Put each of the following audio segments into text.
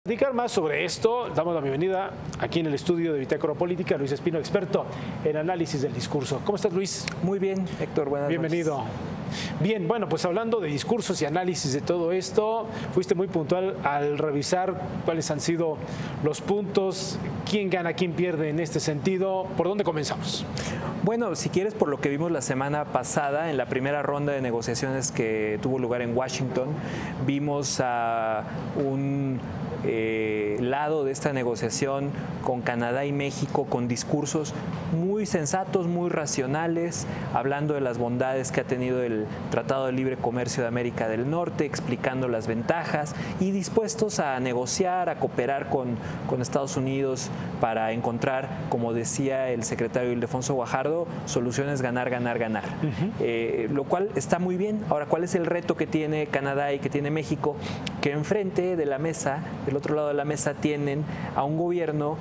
Platicar más sobre esto, damos la bienvenida aquí en el estudio de Bitácora Política, Luis Espino, experto en análisis del discurso. ¿Cómo estás, Luis? Muy bien, Héctor, buenas noches. Bienvenido. Bien, bueno, pues hablando de discursos y análisis de todo esto, fuiste muy puntual al revisar cuáles han sido los puntos, quién gana, quién pierde en este sentido. ¿Por dónde comenzamos? Bueno, si quieres, por lo que vimos la semana pasada, en la primera ronda de negociaciones que tuvo lugar en Washington, vimos a un lado de esta negociación con Canadá y México con discursos muy sensatos, muy racionales, hablando de las bondades que ha tenido el Tratado de Libre Comercio de América del Norte, explicando las ventajas y dispuestos a negociar, a cooperar con Estados Unidos para encontrar, como decía el secretario Ildefonso Guajardo, soluciones ganar, ganar, ganar. Lo cual está muy bien. Ahora, ¿cuál es el reto que tiene Canadá y que tiene México? Que enfrente de la mesa, del otro lado de la mesa, tienen a un gobierno,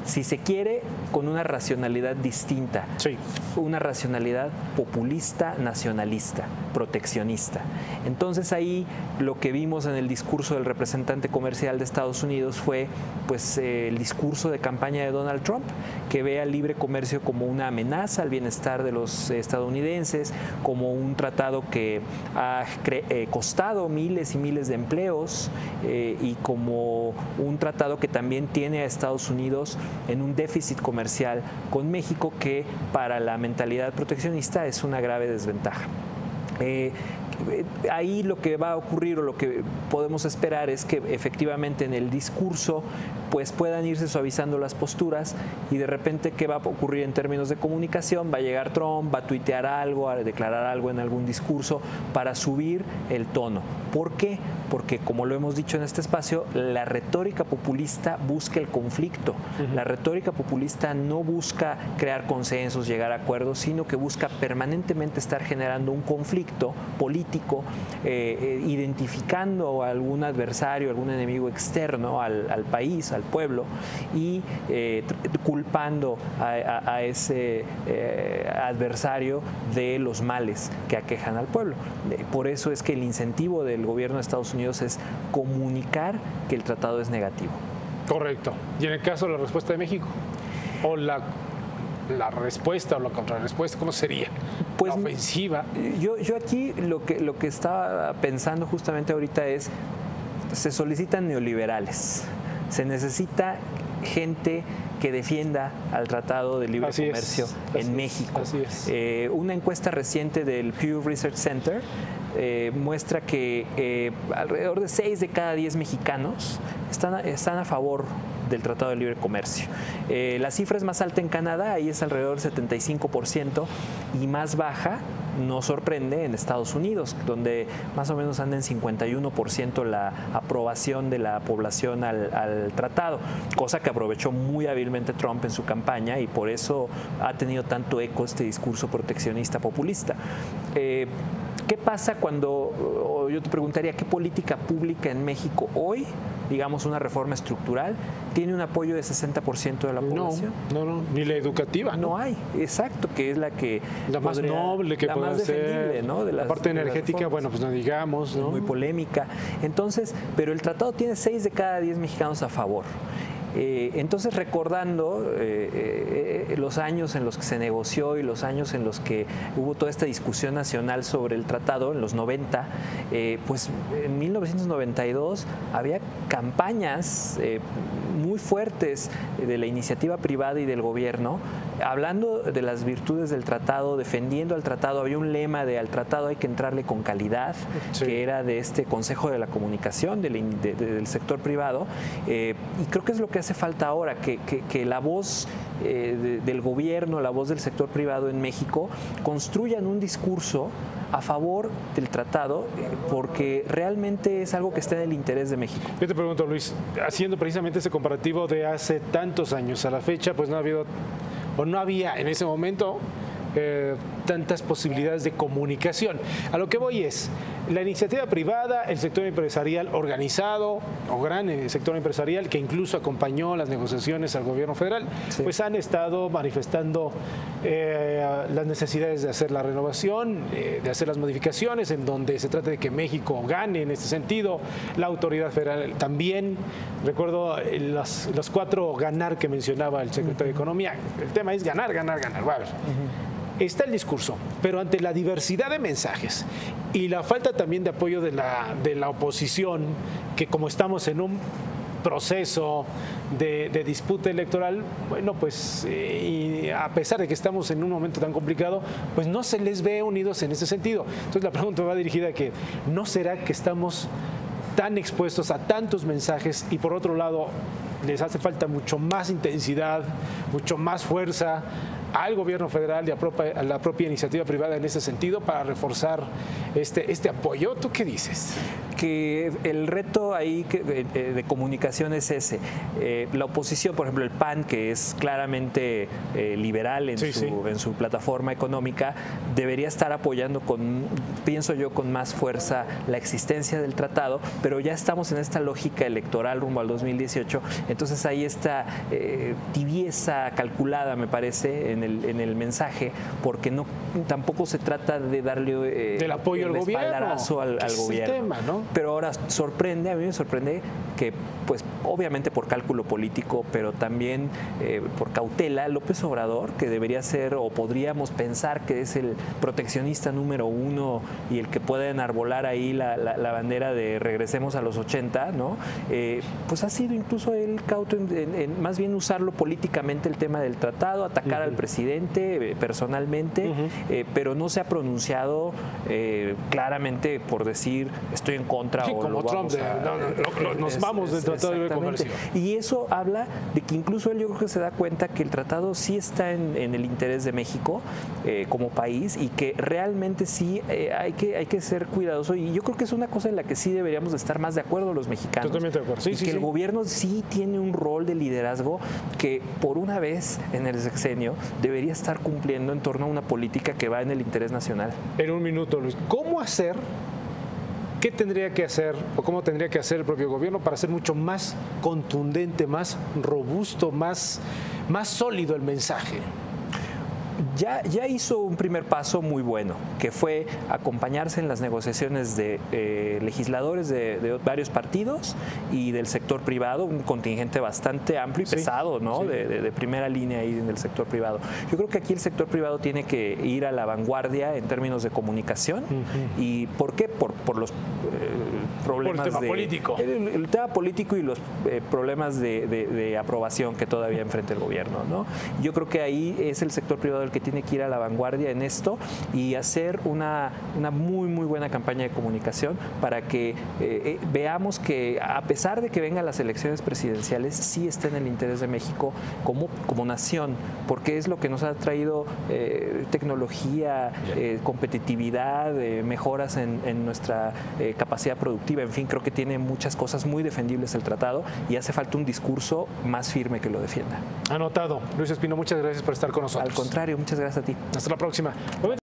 si se quiere, con una racionalidad distinta. Sí. Una racionalidad populista, nacionalista, proteccionista. Entonces ahí lo que vimos en el discurso del representante comercial de Estados Unidos fue pues el discurso de campaña de Donald Trump, que ve al libre comercio como una amenaza al bienestar de los estadounidenses, como un tratado que ha costado miles y miles de empleos y como un tratado que también tiene a Estados Unidos en un déficit comercial con México que para la mentalidad proteccionista es una grave desventaja. Ahí lo que va a ocurrir o lo que podemos esperar es que efectivamente en el discurso pues puedan irse suavizando las posturas y de repente ¿qué va a ocurrir en términos de comunicación? Va a llegar Trump, va a tuitear algo, a declarar algo en algún discurso para subir el tono. ¿Por qué? Porque como lo hemos dicho en este espacio, la retórica populista busca el conflicto. La retórica populista no busca crear consensos, llegar a acuerdos, sino que busca permanentemente estar generando un conflicto político, identificando a algún adversario, algún enemigo externo al país, al pueblo, y culpando a ese adversario de los males que aquejan al pueblo. Por eso es que el incentivo del gobierno de Estados Unidos es comunicar que el tratado es negativo. Correcto. Y en el caso de la respuesta de México, o la respuesta o la contrarrespuesta, ¿cómo sería? Pues, la ofensiva. Yo aquí lo que estaba pensando justamente ahorita es, se solicitan neoliberales, se necesita gente que defienda al Tratado de Libre Comercio en México. Así es. Una encuesta reciente del Pew Research Center muestra que alrededor de 6 de cada 10 mexicanos están a favor del Tratado de Libre Comercio. La cifra es más alta en Canadá, ahí es alrededor del 75%, y más baja, no sorprende, en Estados Unidos, donde más o menos anda en 51% la aprobación de la población al tratado, cosa que aprovechó muy hábilmente Trump en su campaña y por eso ha tenido tanto eco este discurso proteccionista populista. ¿Qué pasa cuando, yo te preguntaría, qué política pública en México hoy, digamos una reforma estructural, tiene un apoyo de 60% de la población? No, ni la educativa. No hay, exacto, que es la más noble que puede ser, ¿no? La parte energética, bueno, pues no digamos, ¿no? Muy polémica. Entonces, pero el tratado tiene 6 de cada 10 mexicanos a favor. Entonces, recordando los años en los que se negoció y los años en los que hubo toda esta discusión nacional sobre el tratado, en los 90, pues en 1992 había campañas muy fuertes de la iniciativa privada y del gobierno, hablando de las virtudes del tratado, defendiendo al tratado. Había un lema de al tratado hay que entrarle con calidad, sí, que era de este Consejo de la Comunicación del sector privado, y creo que es lo que hace falta ahora, que la voz del gobierno, la voz del sector privado en México construyan un discurso a favor del tratado, porque realmente es algo que está en el interés de México. Yo te pregunto, Luis, haciendo precisamente ese comparativo de hace tantos años a la fecha, pues no había en ese momento tantas posibilidades de comunicación. A lo que voy es, la iniciativa privada, el sector empresarial organizado o gran sector empresarial que incluso acompañó las negociaciones al gobierno federal, sí, pues han estado manifestando las necesidades de hacer la renovación, de hacer las modificaciones en donde se trata de que México gane en este sentido. La autoridad federal también, recuerdo los 4 ganar que mencionaba el secretario de Economía. El tema es ganar, ganar, ganar. Va a ver. Está el discurso, pero ante la diversidad de mensajes y la falta también de apoyo de la oposición, que como estamos en un proceso de disputa electoral, bueno, pues y a pesar de que estamos en un momento tan complicado, pues no se les ve unidos en ese sentido. Entonces la pregunta va dirigida a que ¿no será que estamos tan expuestos a tantos mensajes y por otro lado les hace falta mucho más intensidad, mucho más fuerza al gobierno federal y a la propia iniciativa privada en ese sentido para reforzar este apoyo? ¿Tú qué dices? Que el reto ahí de comunicación es ese. La oposición, por ejemplo, el PAN, que es claramente liberal en su plataforma económica, debería estar apoyando pienso yo, con más fuerza la existencia del tratado, pero ya estamos en esta lógica electoral rumbo al 2018, entonces ahí está tibieza calculada, me parece, en el mensaje, porque tampoco se trata de darle del apoyo al espaldarazo al gobierno. Tema, ¿no? Pero ahora a mí me sorprende que, pues obviamente por cálculo político, pero también por cautela, López Obrador, que debería ser, o podríamos pensar que es el proteccionista número 1 y el que puede enarbolar ahí la bandera de regresemos a los 80, ¿no? Pues ha sido incluso él cauto en más bien usarlo políticamente el tema del tratado, atacar al presidente personalmente, pero no se ha pronunciado claramente por decir estoy en contra, o como Trump, nos vamos del Tratado de Libre Comercio. Y eso habla de que incluso él, yo creo que se da cuenta que el tratado sí está en el interés de México como país y que realmente sí hay que ser cuidadoso, y yo creo que es una cosa en la que sí deberíamos estar más de acuerdo los mexicanos. Totalmente de acuerdo. Sí, el gobierno sí tiene un rol de liderazgo que por una vez en el sexenio debería estar cumpliendo en torno a una política que va en el interés nacional. En un minuto, Luis, ¿cómo hacer? ¿Qué tendría que hacer o cómo tendría que hacer el propio gobierno para ser mucho más contundente, más robusto, más sólido el mensaje? Ya hizo un primer paso muy bueno, que fue acompañarse en las negociaciones de legisladores de varios partidos y del sector privado, un contingente bastante amplio y pesado, ¿no? Sí. De primera línea ahí en el sector privado. Yo creo que aquí el sector privado tiene que ir a la vanguardia en términos de comunicación. ¿Y por qué? Por los problemas por el tema político. El tema político y los problemas de aprobación que todavía enfrenta el gobierno, ¿no? Yo creo que ahí es el sector privado el que tiene que ir a la vanguardia en esto y hacer una muy buena campaña de comunicación para que veamos que a pesar de que vengan las elecciones presidenciales, sí está en el interés de México como nación, porque es lo que nos ha traído tecnología, competitividad, mejoras en nuestra capacidad productiva. En fin, creo que tiene muchas cosas muy defendibles el tratado y hace falta un discurso más firme que lo defienda. Anotado. Luis Espino, muchas gracias por estar con nosotros. Al contrario, muchas gracias a ti. Hasta la próxima.